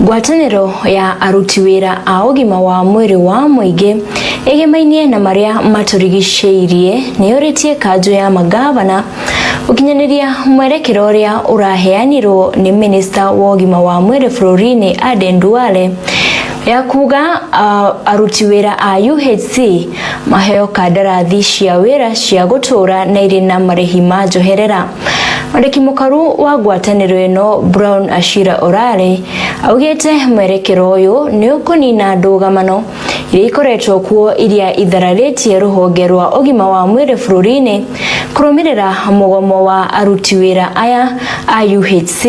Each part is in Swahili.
Ngwatanĩro ya aruti wĩra a ũgima wa mwĩrĩ wa mũingĩ ĩgemainie na marĩa matũrigicĩirie nĩyũrĩtie kanjũ ya magavana ũkinyanĩria mwerekero ũrĩa ũraheanirwo nĩ minista wa ũgima wa mwĩrĩ bũrũri-inĩ Aden Duale ya kuga aruti wĩra a UHC maheo kandarathi cia wĩra cia gũtũra na irĩ na marĩhi ma njoherera. Mwandĩki mũkaru wa ngwatanĩro ĩno Brown Ashira Orare augĩte mwerekero ũyũ nĩ ũkũnina ndũgamano iria ikoretwo kuo iria ithararĩtie rũhonge rwa ũgima wa mwĩrĩ bũrũri-inĩ kũrũmĩrĩra mũgomo wa aruti wĩra aya a UHC.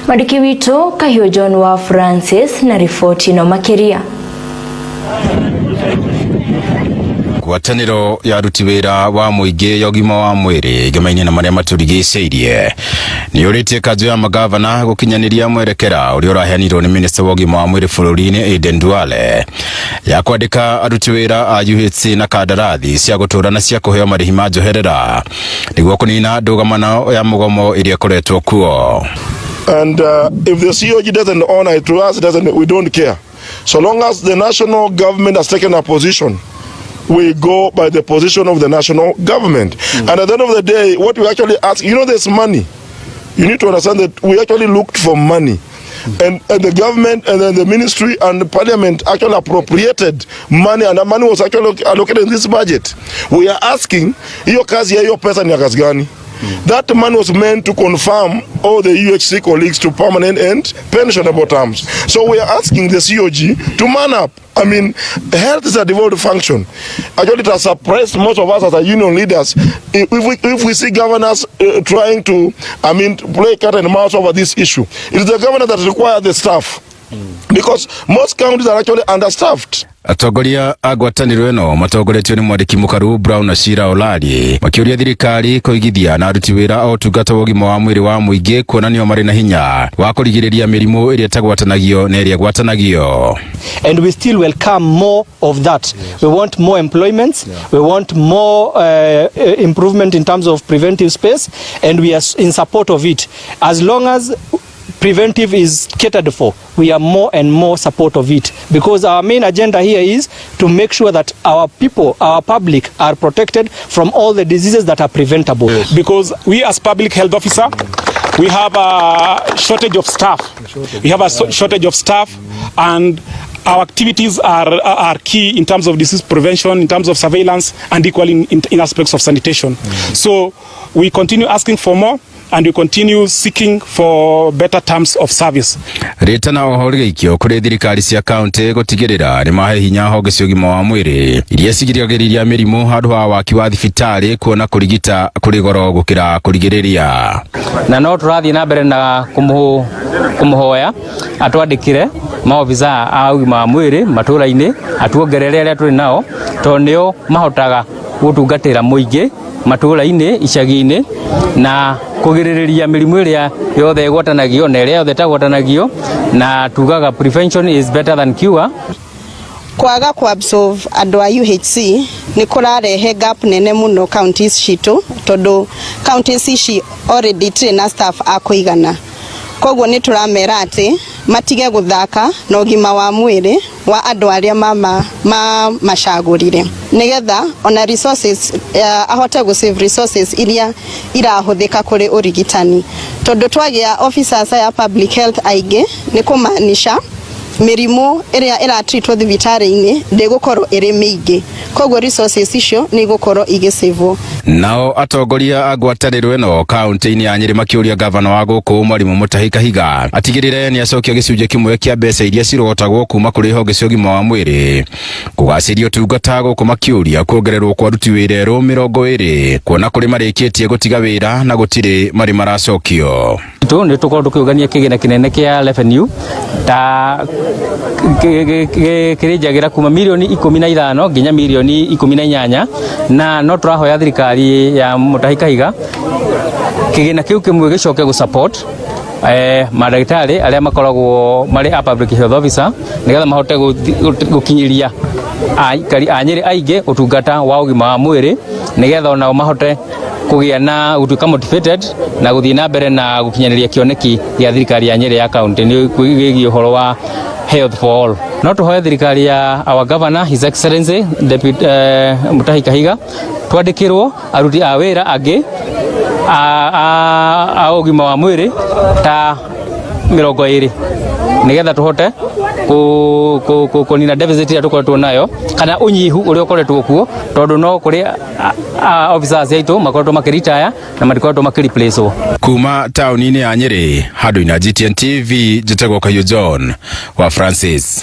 Mwandĩki witũ Kahiũ John wa Francis na riboti ĩno makĩria. Ngwatanĩro ya aruti wĩra wa mũingĩ ya ũgima wa mwĩrĩ ĩgemainie na marĩa matũrigicĩirie nĩyũrĩtie kanjũ ya magavana gũkinyanĩria mwerekera ũrĩa ũraheanirwo nĩ minista wa ũgima wa mwĩrĩ bũrũri-inĩ Aden Duale ya kwandĩka aruti wĩra a UHC na kandarathi cia gũtũra na cia kũheo marĩhi ma njoherera nĩguo kũnina ndũgamano ya mũgomo ĩrĩa ĩkoretwo kuo. And if the COG doesn't honor it to us, we don't care. So long as the national government has taken a position, we go by the position of the national government. And at the end of the day, what we actually ask, there's money. You need to understand that we actually looked for money. And the government and then the ministry and the parliament actually appropriated money, and the money was actually allocated in this budget. We are asking, hiyo kazi ya hiyo pesa ni ya kazi gani? That money was meant to confirm all the UHC colleagues to permanent and pensionable terms. So we are asking the COG to man up. I mean, health is a devolved function. Actually, it has suppressed most of us as union leaders. If we see governors trying to, play cat and mouse over this issue, it is the governor that requires the staff. Because most counties are actually understaffed. Atongoria a ngwatanĩro ĩno matongoretio nĩ mwandĩki mũkaru Brown Ashira Orare makĩũria thirikari kũigithia na aruti wĩra o ũtungata wa ũgima wa mwĩrĩ wa mũingĩ kuonanio marĩ na hinya wa kũrigĩrĩria mĩrimũ ĩrĩa ĩtagwatanagio na ĩrĩa ĩgwatanagio. And we still welcome more of that. We want more employments, we want more improvement in terms of preventive space, and we are in support of it. As long as preventive is catered for, we are more and more support of it, because our main agenda here is to make sure that our people, our public, are protected from all the diseases that are preventable. Because we as public health officer, we have a shortage of staff. We have a shortage of staff, and our activities are key in terms of disease prevention, in terms of surveillance, and equally in aspects of sanitation. So we continue asking for more, and we continue seeking for better terms of service. Ritana oho rĩgĩikio kũrĩ thirikari cia kaunti gũtigĩrĩra nĩ mahe hinya honge cia ũgima wa mwĩrĩ iria cigiragĩrĩria mĩrimũ handũ ha waki wa thibitarĩ kuona kũrigita kũrĩ goro gũkĩra kũrigĩrĩria. Na no tũrathiĩ na mbere na kũmũhoya atwandĩkĩre maobitha a ũgima wa mwĩrĩ matũũra-inĩ atuongerere arĩa tũrĩ nao tondũ nĩo mahotaga gũtungatĩra mũingĩ matũũra-inĩ icagi-inĩ na kũgirĩrĩria mĩrimũ ĩrĩa yothe ĩgwatanagio na ĩrĩa yothe ĩtagwatanagio, na tugaga prevention is better than cure. Kwaga kuabsorb andũ a UHC nĩ kũrarehe gap nene mũno counties citũ, tondũ counties ici already train na staff a kũigana. Koguo nĩ tũramera atĩ matige gũthaka na ũgima wa mwĩrĩ wa andũ arĩa macagũrire, nĩgetha ona resources ahote gũsave resources iria irahũthĩka kũrĩ ũrigitani. Tondũ twagĩa officers ya public health aingĩ nĩ kũmaanisha mĩrimũ ĩrĩa ĩratreatwo thibitarĩ-inĩ ndĩgũkorwo ĩrĩ mĩingĩ, koguo resources icio nĩ igũkorwo igĩsavwo. Nao atongoria a ngwatanĩro ĩno kaunti-inĩ ya Nyĩrĩ makĩũria gavana wa gũkũ Mwarimũ Mutahi Kahiga atigĩrĩre nĩ acokia gĩcunjĩ kĩmwe kĩa mbeca iria cirogotagwo kuma kũrĩ honge cia ũgima wa mwĩrĩ kũgacĩria ũtungata gũkũ, makĩũria kuongererwo kwa aruti wĩra erũ 20 kuona kũrĩ marĩkĩtie gũtiga wĩra na gũtirĩ marĩ maracokio. Nĩ tũkorwo tũkĩũngania kĩgĩna kĩnene kĩa revenue ta kĩrĩnjagĩra kuma mirioni 15 nginya mirioni 18, na no tũrahoya thirikari ya Mutahi Kahiga kĩgĩna kĩu kĩmwe gĩcoke gũsupport madagĩtarĩ arĩa makoragwo marĩ a public health officer nĩgetha mahote gũkinyĩria aikari a Nyĩrĩ aingĩ ũtungata wa ũgima wa mwĩrĩ, nĩgetha onao mahote kugia na utuika motivated na guthii na mbere na gukinyanĩria kĩoneki gĩa thirikari ya Nyeri ya kaunti nĩ wĩgiĩ ũhoro wa health for all. No tuhoe thirikari ya our governor His Excellency Deputy Mutahi Kahiga twandĩkĩrwo aruti a wĩra angĩ a ũgima wa mwĩrĩ ta 20 nigetha tuhote kunina deficit ya tukoretwo nayo kana unyihu uria ukoretwo kuo tondu no kuri officers aitu makoretwo makiritaya na matikoretwo makireplacewo. Kuma tauni-inĩ ya Nyeri, handũ-inĩ GTN TV, njĩtagwo Kayũ John wa Francis.